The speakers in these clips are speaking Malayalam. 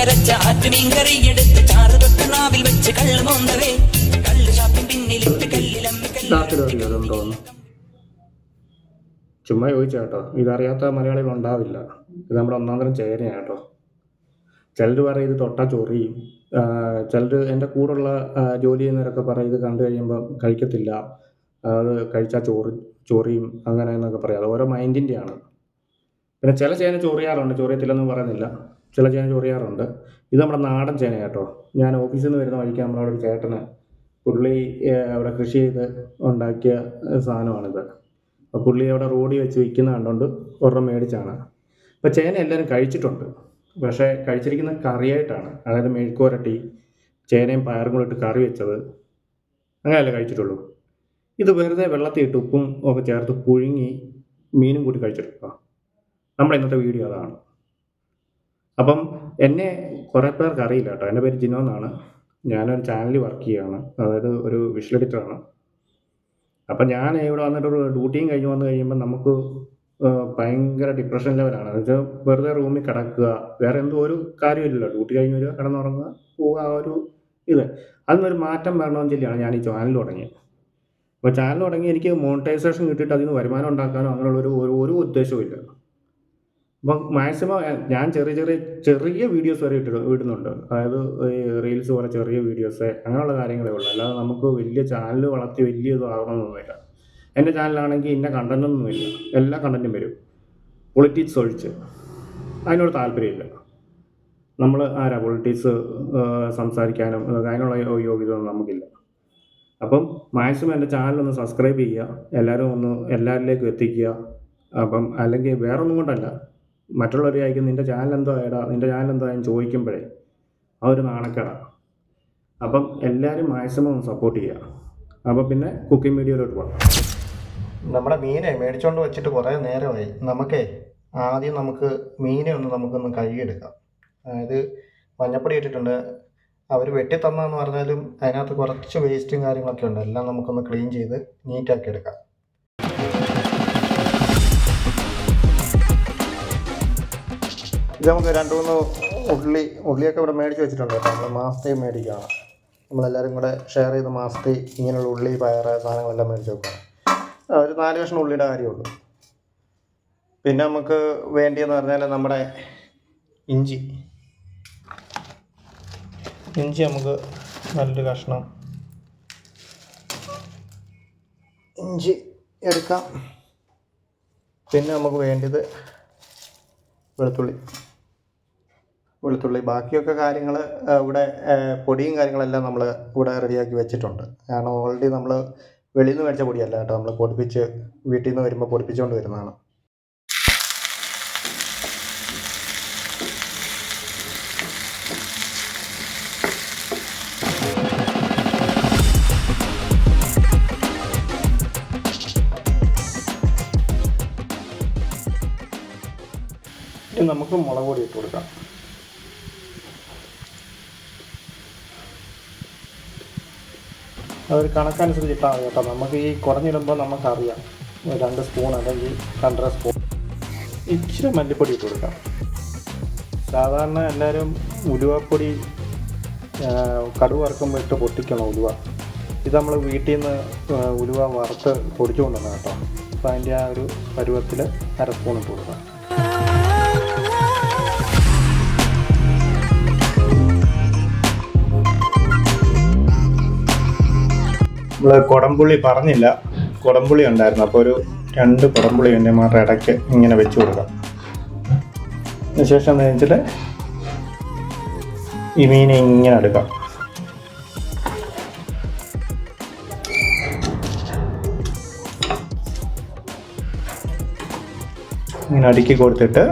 അരച്ച ആറ്റുമീൻ കറി എടുത്ത് ചാറ് തൊട്ട് നാവിൽ വെച്ച് കള്ള് മോന്തവേ കള്ള് ഷാപ്പിൻ പിന്നിലിട്ട് കല്ലിലമ്മ ചുമ്മാ ചോദിച്ചാ കേട്ടോ. ഇതറിയാത്ത മലയാളികൾ ഉണ്ടാവില്ല. ഇത് നമ്മുടെ ഒന്നാന്തരം ചേനയാണ് കേട്ടോ. ചിലർ പറയും ഇത് തൊട്ടാ ചൊറിയും, ചിലർ എൻ്റെ കൂടെയുള്ള ജോലി ചെയ്യുന്നവരൊക്കെ പറയും ഇത് കണ്ടു കഴിയുമ്പോൾ കഴിക്കത്തില്ല, അത് കഴിച്ചാൽ ചൊറിയും അങ്ങനെ എന്നൊക്കെ പറയാം. അത് ഓരോ മൈൻഡിൻ്റെയാണ്. പിന്നെ ചില ചേന ചൊറിയാറുണ്ട്, ചൊറിയത്തില്ലെന്ന് പറയുന്നില്ല, ചില ചേന ചൊറിയാറുണ്ട്. ഇത് നമ്മുടെ നാടൻ ചേന കേട്ടോ. ഞാൻ ഓഫീസിൽ നിന്ന് വരുന്ന വഴിക്ക് നമ്മളവിടെ ഒരു ചേട്ടന് പുള്ളി അവിടെ കൃഷി ചെയ്ത് ഉണ്ടാക്കിയ സാധനമാണിത്. അപ്പോൾ പുള്ളി അവിടെ റോഡിൽ വെച്ച് വിൽക്കുന്ന കണ്ടുകൊണ്ട് ഒരെണ്ണം മേടിച്ചാണ്. അപ്പോൾ ചേന എല്ലാവരും കഴിച്ചിട്ടുണ്ട്, പക്ഷേ കഴിച്ചിരിക്കുന്ന കറിയായിട്ടാണ്. അതായത് മെഴുക്കുവരട്ടി ചേനയും പയറും കൂടെ ഇട്ട് കറി വെച്ചത് അങ്ങനെയല്ലേ കഴിച്ചിട്ടുള്ളൂ. ഇത് വെറുതെ വെള്ളത്തിൽ ഇട്ട് ഉപ്പും ഒക്കെ ചേർത്ത് പുഴുങ്ങി മീനും കൂട്ടി കഴിച്ചിട്ടുണ്ടോ? നമ്മുടെ ഇന്നത്തെ വീഡിയോ അതാണ്. അപ്പം എന്നെ കുറേ പേർക്ക് അറിയില്ല കേട്ടോ. എൻ്റെ പേര് ജിനോ എന്നാണ്. ഞാനൊരു ചാനലിൽ വർക്ക് ചെയ്യുകയാണ്, അതായത് ഒരു വിഷ്വൽ എഡിറ്ററാണ്. അപ്പം ഞാൻ ഇവിടെ വന്നിട്ടൊരു ഡ്യൂട്ടിയും കഴിഞ്ഞ് വന്നു കഴിയുമ്പോൾ നമുക്ക് ഭയങ്കര ഡിപ്രഷൻ ലെവലാണ്. എന്ന് വെച്ചാൽ വെറുതെ റൂമിൽ കിടക്കുക, വേറെ എന്തോ ഒരു കാര്യമില്ലല്ലോ. ഡ്യൂട്ടി കഴിഞ്ഞ് വരിക, കിടന്നുറങ്ങുക, പോവുക, ആ ഒരു ഇത്. അതിനൊരു മാറ്റം വരണമെന്ന് ചൊല്ലിയാണ് ഞാൻ ഈ ചാനൽ തുടങ്ങിയത്. അപ്പോൾ ചാനൽ തുടങ്ങി എനിക്ക് മോണിറ്റൈസേഷൻ കിട്ടിയിട്ട് അതിന് വരുമാനം ഉണ്ടാക്കാനോ അങ്ങനെയുള്ളൊരു ഉദ്ദേശവും ഇല്ല. അപ്പം മാക്സിമം ഞാൻ ചെറിയ വീഡിയോസ് വരെ ഇടുന്നുണ്ട്. അതായത് ഈ റീൽസ് പോലെ ചെറിയ വീഡിയോസ് അങ്ങനെയുള്ള കാര്യങ്ങളേ ഉള്ളൂ. അല്ലാതെ നമുക്ക് വലിയ ചാനൽ വളർത്തി വലിയ ഇതാകണമെന്നൊന്നുമില്ല. എൻ്റെ ചാനലാണെങ്കിൽ ഇന്ന കണ്ടൻറ്റൊന്നുമില്ല, എല്ലാ കണ്ടൻറ്റും വരും, പൊളിറ്റിക്സ് ഒഴിച്ച്. അതിനോട് താല്പര്യമില്ല. നമ്മൾ ആരാ പൊളിറ്റിക്സ് സംസാരിക്കാനും അതിനുള്ള യോഗ്യതയൊന്നും നമുക്കില്ല. അപ്പം മാക്സിമം എൻ്റെ ചാനലൊന്ന് സബ്സ്ക്രൈബ് ചെയ്യുക, എല്ലാവരും ഒന്ന് എല്ലാവരിലേക്കും എത്തിക്കുക. അപ്പം അല്ലെങ്കിൽ വേറൊന്നും കൊണ്ടല്ല, മറ്റുള്ളവർ ചോദിക്കും നിൻ്റെ ചാനൽ എന്തോ എന്ന് ചോദിക്കുമ്പോഴേ ആ ഒരു നാണക്കേടാണ്. അപ്പം എല്ലാവരും മാക്സിമം ഒന്ന് സപ്പോർട്ട് ചെയ്യുക. അപ്പം പിന്നെ കുക്കിംഗ് വീഡിയോയിലോട്ട് പോകാം. നമ്മുടെ മീനെ മേടിച്ചുകൊണ്ട് വെച്ചിട്ട് കുറേ നേരമായി. ആദ്യം മീനെ നമുക്കൊന്ന് കഴുകിയെടുക്കാം. അതായത് മഞ്ഞപ്പൊടി ഇട്ടിട്ടുണ്ട്. അവർ വെട്ടിത്തന്നെന്ന് പറഞ്ഞാലും അതിനകത്ത് കുറച്ച് വേസ്റ്റും കാര്യങ്ങളൊക്കെ ഉണ്ട്. എല്ലാം നമുക്കൊന്ന് ക്ലീൻ ചെയ്ത് നീറ്റാക്കി എടുക്കാം. ഇത് നമുക്ക് 2-3 ഉള്ളിയൊക്കെ ഇവിടെ മേടിച്ച് വെച്ചിട്ടുണ്ട് കേട്ടോ. നമ്മൾ മാസത്തെ മേടിക്കുകയാണ്. നമ്മളെല്ലാവരും കൂടെ ഷെയർ ചെയ്ത് മാസത്തെ ഇങ്ങനെയുള്ള ഉള്ളി, പയർ സാധനങ്ങളെല്ലാം മേടിച്ച് വെക്കുകയാണ്. ഒരു 4 കഷ്ണം ഉള്ളിയുടെ കാര്യമുള്ളൂ. പിന്നെ നമുക്ക് വേണ്ടിയെന്ന് പറഞ്ഞാൽ നമ്മുടെ ഇഞ്ചി നമുക്ക് നല്ലൊരു കഷ്ണം ഇഞ്ചി എടുക്കാം. പിന്നെ നമുക്ക് വേണ്ടത് വെളുത്തുള്ളി. ബാക്കിയൊക്കെ കാര്യങ്ങൾ ഇവിടെ പൊടിയും കാര്യങ്ങളെല്ലാം നമ്മൾ ഇവിടെ റെഡിയാക്കി വെച്ചിട്ടുണ്ട്. കാരണം ഓൾറെഡി നമ്മൾ വെളിയിൽ നിന്ന് മേടിച്ച പൊടിയല്ല കേട്ടോ, നമ്മൾ വീട്ടിൽ നിന്ന് വരുമ്പോൾ പൊടിപ്പിച്ചുകൊണ്ട് വരുന്നതാണ്. ഇനി നമുക്ക് മുളക് പൊടി ഇട്ട് കൊടുക്കാം. അതൊരു കണക്കനുസരിച്ച് ഇട്ടാൽ മതി കേട്ടോ. നമുക്ക് ഈ കുറഞ്ഞിടുമ്പോൾ നമുക്കറിയാം 2 സ്പൂൺ അല്ലെങ്കിൽ 2.5 സ്പൂൺ. ഇച്ചിരി മല്ലിപ്പൊടി ഇട്ട് കൊടുക്കാം. സാധാരണ എല്ലാവരും ഉലുവപ്പൊടി കടുക് വറുക്കുമ്പോൾ ഇട്ട് പൊട്ടിക്കണം ഉലുവ. ഇത് നമ്മൾ വീട്ടിൽ നിന്ന് ഉലുവ വറുത്ത് പൊടിച്ചു കൊണ്ടുവന്ന കേട്ടോ. അപ്പോൾ അതിൻ്റെ ആ ഒരു പരുവത്തിൽ 1/2 സ്പൂൺ ഇട്ട് കൊടുക്കാം. നമ്മൾ കുടംപുളി പറഞ്ഞില്ല, കുടംപുളി ഉണ്ടായിരുന്നു. അപ്പോൾ ഒരു 2 കുടംപുളി എൻ്റെ മാത്രം ഇടയ്ക്ക് ഇങ്ങനെ വെച്ച് കൊടുക്കാം. അതിനുശേഷം വെച്ചിട്ട് ഈ മീനെ ഇങ്ങനെ എടുക്കാം. ഇങ്ങനെ അടുക്കി കൊടുത്തിട്ട്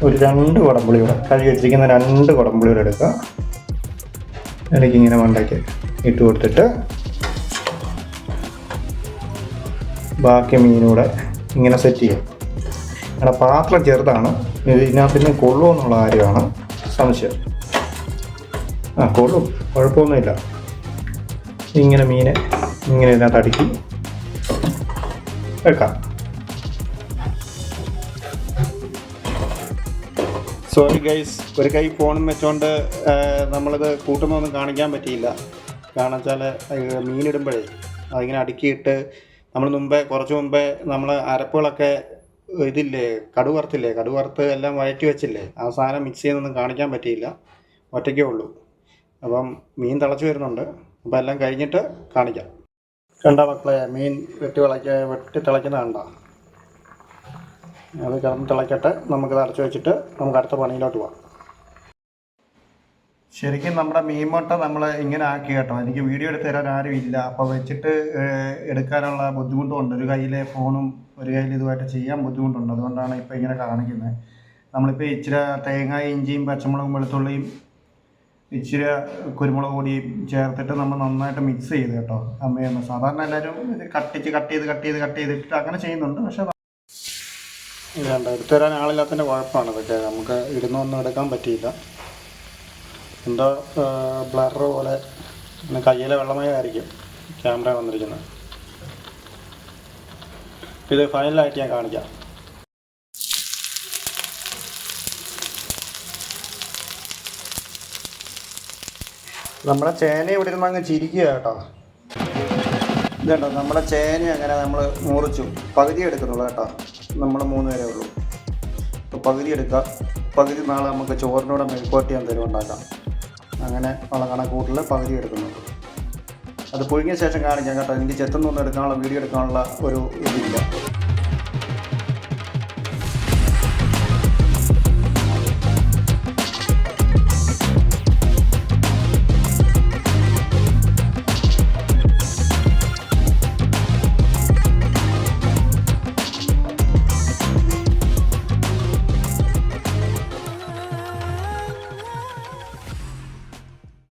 ഒരു 2 കുടംപുളിയൂടെ കഴുകി വെച്ചിരിക്കുന്ന 2 കുടംപുളിയൂടെ എടുക്കുക. ഇടയ്ക്ക് ഇങ്ങനെ മണ്ടയ്ക്ക് ഇട്ട് കൊടുത്തിട്ട് ബാക്കി മീനൂടെ ഇങ്ങനെ സെറ്റ് ചെയ്യും. ഇവിടെ പാത്രം ചെറുതാണ്, ഇതിനകത്തിന് കൊള്ളുമോ എന്നുള്ള കാര്യമാണ് സംശയം. കൊള്ളും, കുഴപ്പമൊന്നുമില്ല. ഇങ്ങനെ മീനെ ഇങ്ങനെ ഇതിനകത്ത് അടുക്കി വെക്കാം. സോറി ഗൈസ്, ഒരു കൈ ഫോണും വെച്ചുകൊണ്ട് നമ്മളിത് കൂട്ടുന്നൊന്നും കാണിക്കാൻ പറ്റിയില്ല. കാരണം വെച്ചാൽ മീനിടുമ്പോഴേ അതിങ്ങനെ അടുക്കിയിട്ട് നമ്മൾ കുറച്ച് മുമ്പേ നമ്മൾ അരപ്പുകളൊക്കെ ഇതില്ലേ കടുവറുത്ത് എല്ലാം വഴറ്റി വെച്ചില്ലേ, ആ സാധനം മിക്സ് ചെയ്യുന്നൊന്നും കാണിക്കാൻ പറ്റിയില്ല. ഒറ്റയ്ക്കേ ഉള്ളൂ. അപ്പം മീൻ തിളച്ച് വരുന്നുണ്ട്. അപ്പോൾ എല്ലാം കഴിഞ്ഞിട്ട് കാണിക്കാം. കണ്ട മക്കളെ, മീൻ വെട്ടി തിളയ്ക്കുന്ന കണ്ട. അത് കിടന്ന് തിളയ്ക്കട്ടെ. നമുക്കത് അടച്ചു വെച്ചിട്ട് നമുക്ക് അടുത്ത പണിയിലോട്ട് പോകാം. ശരിക്കും നമ്മുടെ മീൻമുട്ട നമ്മൾ ഇങ്ങനെ ആക്കി കേട്ടോ. എനിക്ക് വീഡിയോ എടുത്ത് തരാൻ ആരും ഇല്ല. അപ്പോൾ വെച്ചിട്ട് എടുക്കാനുള്ള ബുദ്ധിമുട്ടുമുണ്ട്. ഒരു കയ്യിലെ ഫോണും ഒരു കയ്യിൽ ഇതുമായിട്ട് ചെയ്യാൻ ബുദ്ധിമുട്ടുണ്ട്. അതുകൊണ്ടാണ് ഇപ്പോൾ ഇങ്ങനെ കാണിക്കുന്നത്. നമ്മളിപ്പോൾ ഇച്ചിരി തേങ്ങ, ഇഞ്ചിയും, പച്ചമുളകും, വെളുത്തുള്ളിയും, ഇച്ചിരി കുരുമുളക് പൊടിയും ചേർത്തിട്ട് നമ്മൾ നന്നായിട്ട് മിക്സ് ചെയ്ത് കേട്ടോ. സാധാരണ എല്ലാവരും ഇത് കട്ട് ചെയ്തിട്ട് അങ്ങനെ ചെയ്യുന്നുണ്ട്. പക്ഷേ ഇതുണ്ട്, എടുത്തു തരാൻ ആളില്ലാത്തതിൻ്റെ കുഴപ്പമാണ് ഇതൊക്കെ. നമുക്ക് ഇടുന്നൊന്നും എടുക്കാൻ പറ്റിയില്ല. എന്തോ ബ്ലർ പോലെ പിന്നെ കയ്യിലെ വെള്ളമയമായിരിക്കും ക്യാമറ വന്നിരിക്കുന്നത്. ഇത് ഫൈനലായിട്ട് ഞാൻ കാണിക്കാം. നമ്മുടെ ചേന ഇവിടെ ഇരുന്ന് അങ്ങ് ചിരിക്കുക കേട്ടോ. ഇതുണ്ടോ, നമ്മുടെ ചേന അങ്ങനെ നമ്മൾ മുറിച്ചു. പകുതി എടുക്കുന്നുള്ളൂ കേട്ടോ. നമ്മൾ 3 പേരേ ഉള്ളൂ. അപ്പോൾ പകുതി എടുക്കുക. പകുതി നാളെ നമുക്ക് ചോറിനൂടെ മെഴുക്കുവരട്ടി എന്തെങ്കിലും ഉണ്ടാക്കാം. അങ്ങനെ ഉള്ള കണക്കൂട്ടിൽ പകുതി എടുക്കുന്നുള്ളൂ. അത് പുഴുങ്ങിയ ശേഷം കാണിക്കാം കേട്ടോ. എനിക്ക് ചെത്തുന്നൊന്നും എടുക്കാനുള്ള വീഡിയോ എടുക്കാനുള്ള ഒരു ഇതില്ല.